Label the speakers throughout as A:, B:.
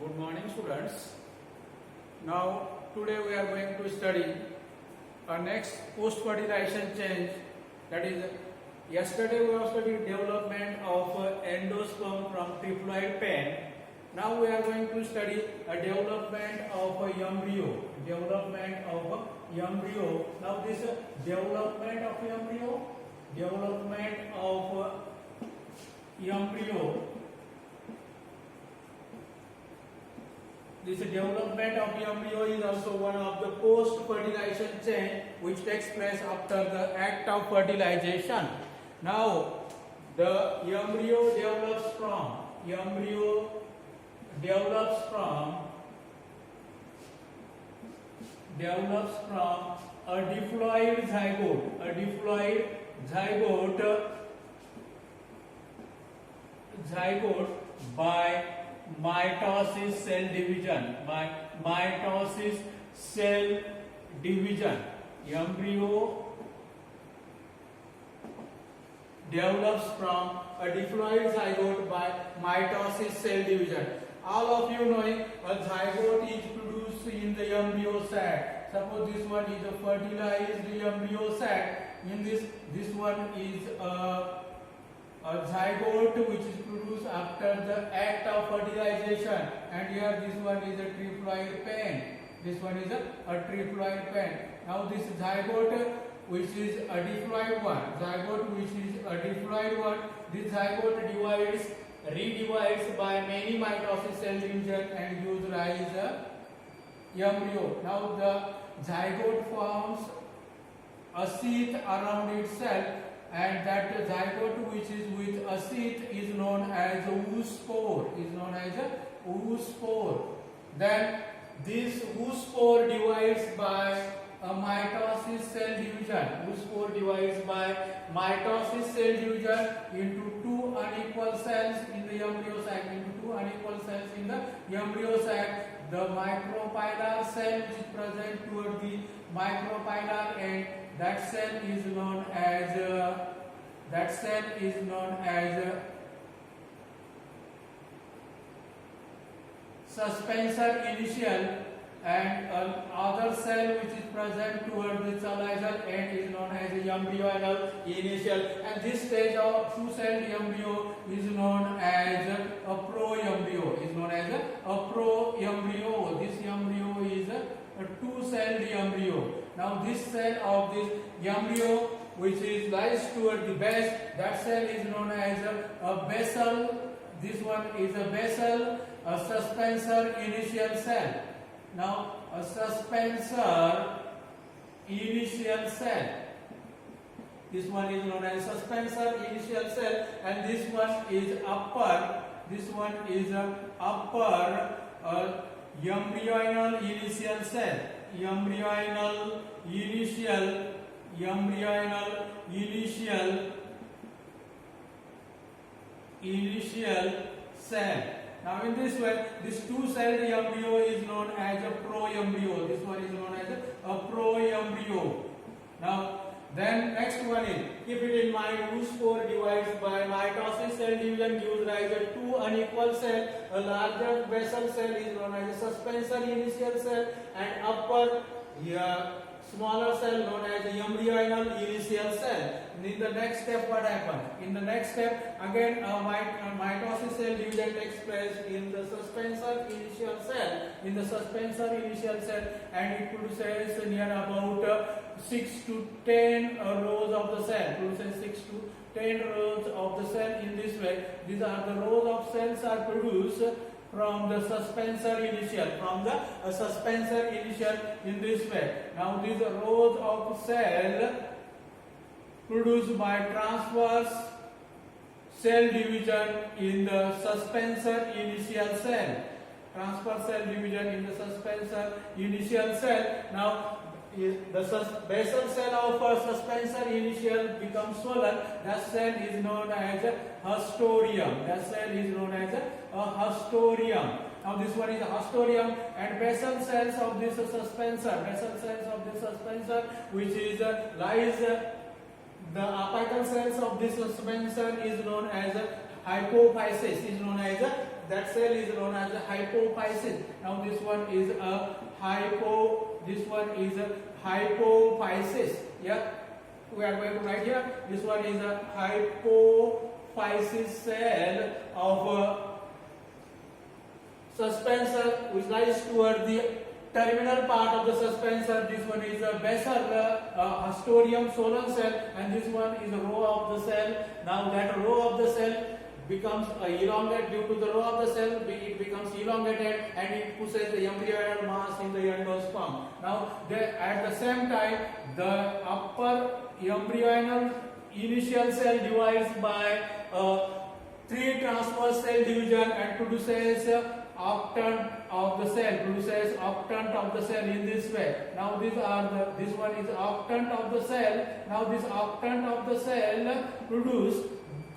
A: Good morning, students. Now, today we are going to study our next post-fertilization change. That is, yesterday we have studied development of endosperm from triploid pen. Now we are going to study a development of embryo. Development of embryo. Now this development of embryo. This development of embryo is also one of the post-fertilization chain which takes place after the act of fertilization. Now, the embryo develops from a diploid zygote by mitosis cell division. Embryo develops from a diploid zygote by mitosis cell division. All of you knowing a zygote is produced in the embryo sac. Suppose this one is a fertilized embryo sac. In this one is a zygote which is produced after the act of fertilization, and here this one is a triploid pen. Now this zygote which is a diploid one, this zygote redivides by many mitosis cell division and gives rise to embryo. Now the zygote forms a sheath around itself, and that zygote which is with a sheath is known as a oospore. Then this oospore divides by a mitosis cell division. Into two unequal cells in the embryo sac. The micropylar cell which is present toward the micropylar end, that cell is known as suspensor initial, and other cell which is present toward the callosal end is known as embryonal initial, and this stage of two-celled embryo is known as a proembryo. This embryo is a two-celled embryo. Now this cell of this embryo which is lies toward the base, that cell is known as a basal. This one is a basal, a suspensor initial cell. Now a suspensor initial cell. This one is known as suspensor initial cell, and this one is upper. Embryonal initial cell. Embryonal initial cell. Now in this way, this two-celled embryo is known as a proembryo. This one is known as a proembryo. Now then next one is, keep it in mind, oospore divides by mitosis cell division gives rise to two unequal cells. A larger basal cell is known as a suspensor initial cell, and upper smaller cell known as the embryonal initial cell. In the next step, what happens? In the next step, again mitosis cell division takes place in the suspensor initial cell. And it produces near about 6 to 10 rows of the cell. In this way. These are the rows of cells are produced from the suspensor initial in this way. Now these rows of cell produced by transverse cell division in the suspensor initial cell. Now the basal cell of a suspensor initial becomes swollen. That cell is known as a haustorium. Now this one is a haustorium, and basal cells of this suspensor, which is lies the apical cells of this suspensor is known as hypophysis. that cell is known as a hypophysis. Now this one is a hypophysis. Yeah, we are going to write here. This one is a hypophysis cell of suspensor which lies toward the terminal part of the suspensor. This one is a basal Astorium solon cell, and this one is a row of the cell. Now that row of the cell becomes elongated. Due to the row of the cell, it becomes elongated and it pushes the embryonal mass in the endosperm. Now at the same time, the upper embryonal initial cell divides by 3 transverse cell division and produces octant of the cell, in this way. Now this one is octant of the cell. Now this octant of the cell produced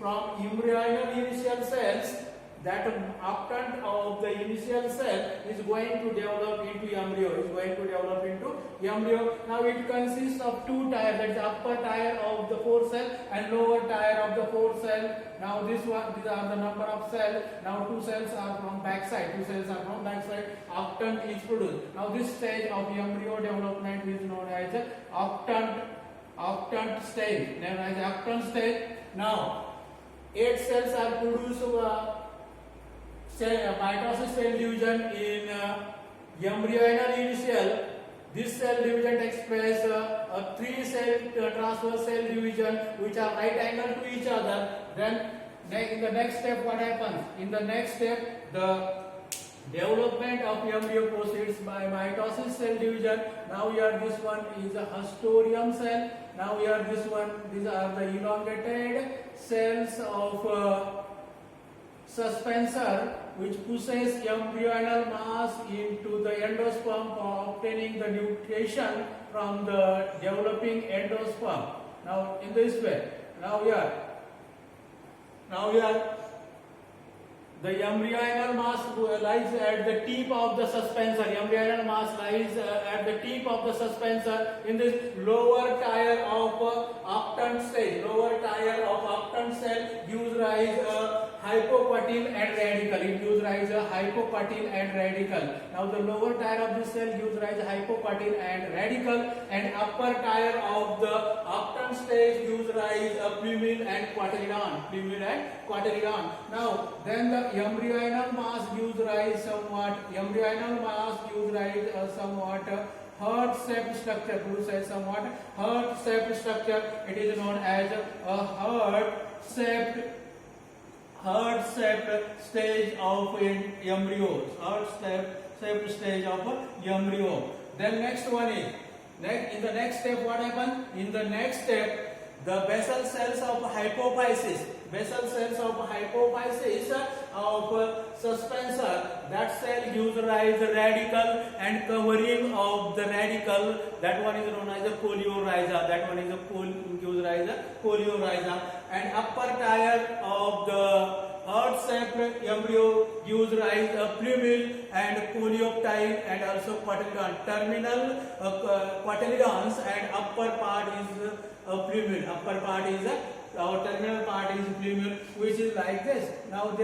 A: from embryonal initial cells. That octant of the initial cell is going to develop into embryo. Now it consists of 2 tiers, that is upper tier of the 4 cell and lower tier of the 4 cell. Now these are the number of cells. Now 2 cells are from backside. Octant is produced. Now this stage of embryo development is known as octant stage. Now 8 cells are produced. Mitosis cell division in embryonal initial. This cell division takes place a 3 cell transverse cell division which are right angle to each other. Then in the next step, what happens? In the next step, the development of embryo proceeds by mitosis cell division. Now here this one is a Astorium cell. Now here this one, these are the elongated cells of suspensor which pushes embryonal mass into the endosperm for obtaining the nutrition from the developing endosperm. Now in this way, now here the embryonal mass lies at the tip of the suspensor. Embryonal mass lies at the tip of the suspensor in this lower tier of octant stage. Lower tier of octant cell gives rise hypocotyl and radical. Now the lower tier of this cell gives rise hypocotyl and radical, and upper tier of the octant stage gives rise plumule and quaternidon. Now then the embryonal mass gives rise somewhat heart-shaped structure. It is known as a heart-shaped stage of embryo. Then next one is, in the next step what happens? In the next step, the basal cells of hypophysis of suspensor, that cell gives rise radical, and covering of the radical, that one is known as a coleorhiza. Gives rise a coleorhiza, and upper tier of the heart-shaped embryo gives rise a plumule and coleoptile and also quaternidon. Terminal quaternidons, and upper part is a plumule. Our terminal part is plumule, which is like this. Now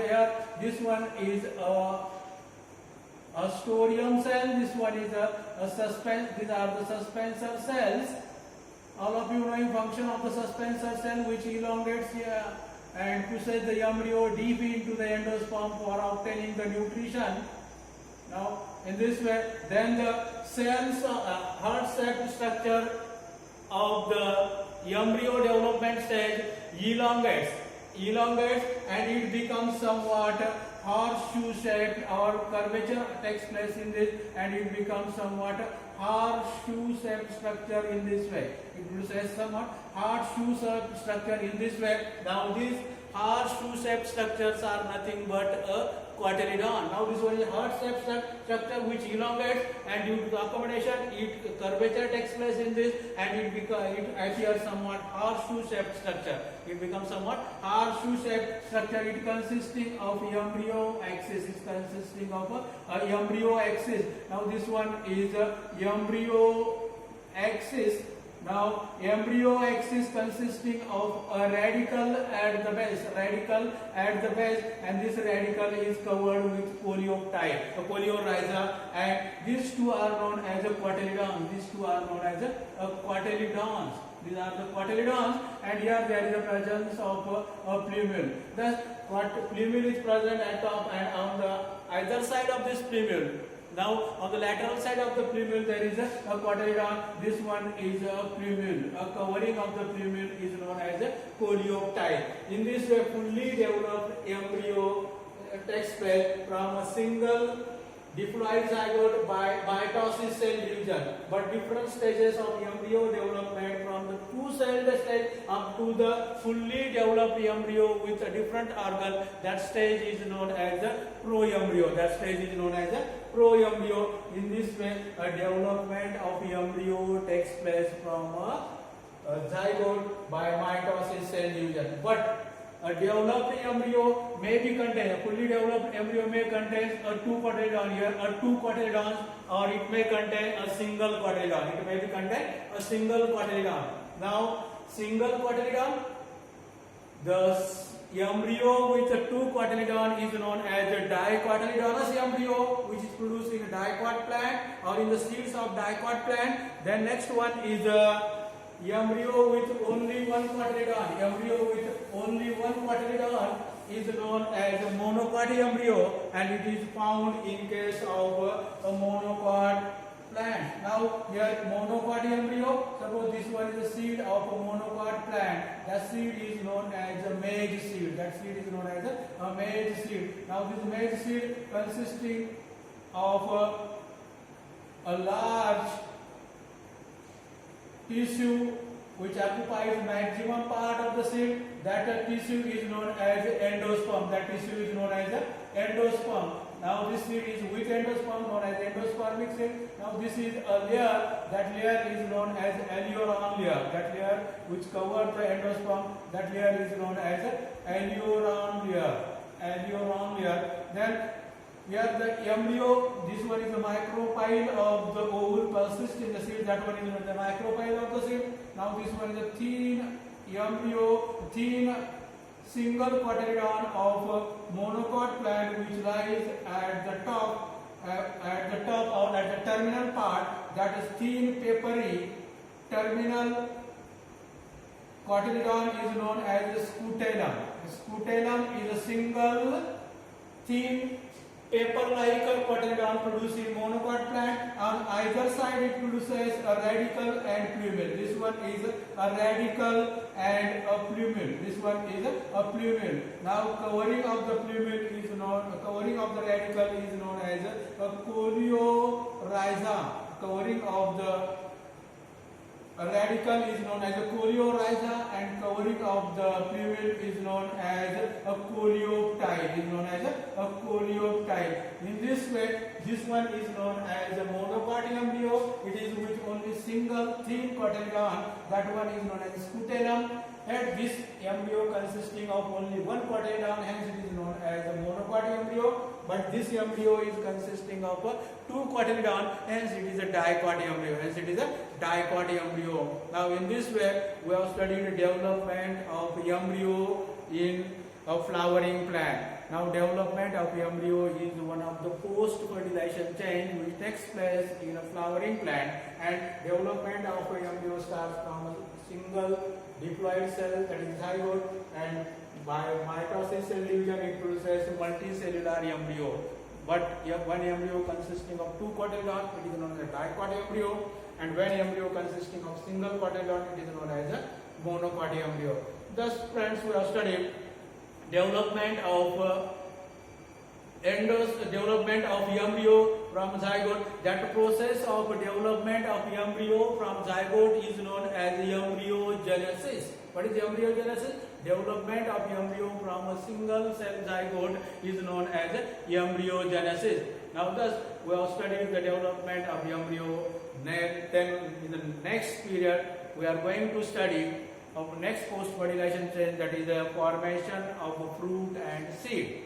A: this one is a Astorium cell. This one is a these are the suspensor cells. All of you knowing function of the suspensor cell, which elongates here and pushes the embryo deep into the endosperm for obtaining the nutrition. Now in this way, then the cells heart-shaped structure of the embryo development stage elongates, and it becomes somewhat horseshoe shaped, or curvature takes place in this, and it becomes somewhat horseshoe shaped structure in this way. It produces somewhat horseshoe shaped structure in this way. Now these horseshoe shaped structures are nothing but a quaternidon. Now this one is heart-shaped structure which elongates, and due to the accommodation, curvature takes place in this, and it appears somewhat horseshoe-shaped structure. It becomes somewhat horseshoe-shaped structure. It consisting of embryo axis. Now this one is embryo axis. Now embryo axis consisting of a radical at the base, and this radical is covered with coleoptile, coleorhiza, and these two are known as a cotyledons. These are the cotyledons, and here there is a presence of a plumule. Thus, plumule is present at top and on the either side of this plumule. Now, on the lateral side of the plumule, there is a cotyledon. This one is a plumule. A covering of the plumule is known as a coleoptile. In this way, fully developed embryo takes place from a single diploid zygote by mitosis cell division. But different stages of embryo development, from the two-celled stage up to the fully developed embryo with a different organ, that stage is known as the proembryo. In this way, a development of embryo takes place from a zygote by mitosis cell division. But a developed embryo may be contained, a fully developed embryo may contain a two cotyledons, or it may contain a single cotyledon. Now, single cotyledon, the embryo with a two cotyledon is known as a dicotyledonous embryo, which is produced in a dicot plant or in the seeds of dicot plant. Then next one is a embryo with only one cotyledon. Is known as a monocot embryo, and it is found in case of a monocot plant. Now here monocot embryo, suppose this one is the seed of a monocot plant. That seed is known as a maize seed. Now this maize seed consisting of a large tissue which occupies maximum part of the seed. That tissue is known as endosperm. Now this seed is with endosperm, known as endospermic seed. Now this is a layer. That layer is known as alveolar layer. That layer which covers the endosperm, that layer is known as alveolar layer. Then here the embryo, this one is the micropyle of the ovule persists in the seed. That one is known as the micropyle of the seed. Now this one is a thin embryo, thin single cotyledon of monocot plant, which lies at the top or at the terminal part. That is thin papery terminal cotyledon is known as the scutellum. Scutellum is a single thin paper-like cotyledon produced in monocot plant. On either side it produces a radical and plumule. This one is a radical and a plumule. Now covering of the radical is known as a coleorhiza. Covering of the radical is known as a coleorhiza, and covering of the plumule is known as a coleoptile. In this way, this one is known as a monocot embryo. It is with only single thin cotyledon. That one is known as scutellum. And this embryo consisting of only one cotyledon, hence it is known as a monocot embryo. But this embryo is consisting of two cotyledon, hence it is a dicot embryo. Now in this way, we have studied the development of embryo in a flowering plant. Now development of embryo is one of the post-fertilization chain which takes place in a flowering plant, and development of embryo starts from a single diploid cell, that is zygote, and by mitosis cell division it produces multicellular embryo. But one embryo consisting of two cotyledons, it is known as a dicot embryo, and one embryo consisting of single cotyledon, it is known as a monocot embryo. Thus, friends, we have studied development of embryo from zygote. That process of development of embryo from zygote is known as embryogenesis. What is embryogenesis? Development of embryo from a single cell zygote is known as embryogenesis. Now thus we have studied the development of embryo. Then in the next period we are going to study of next post-fertilization chain, that is the formation of a fruit and seed.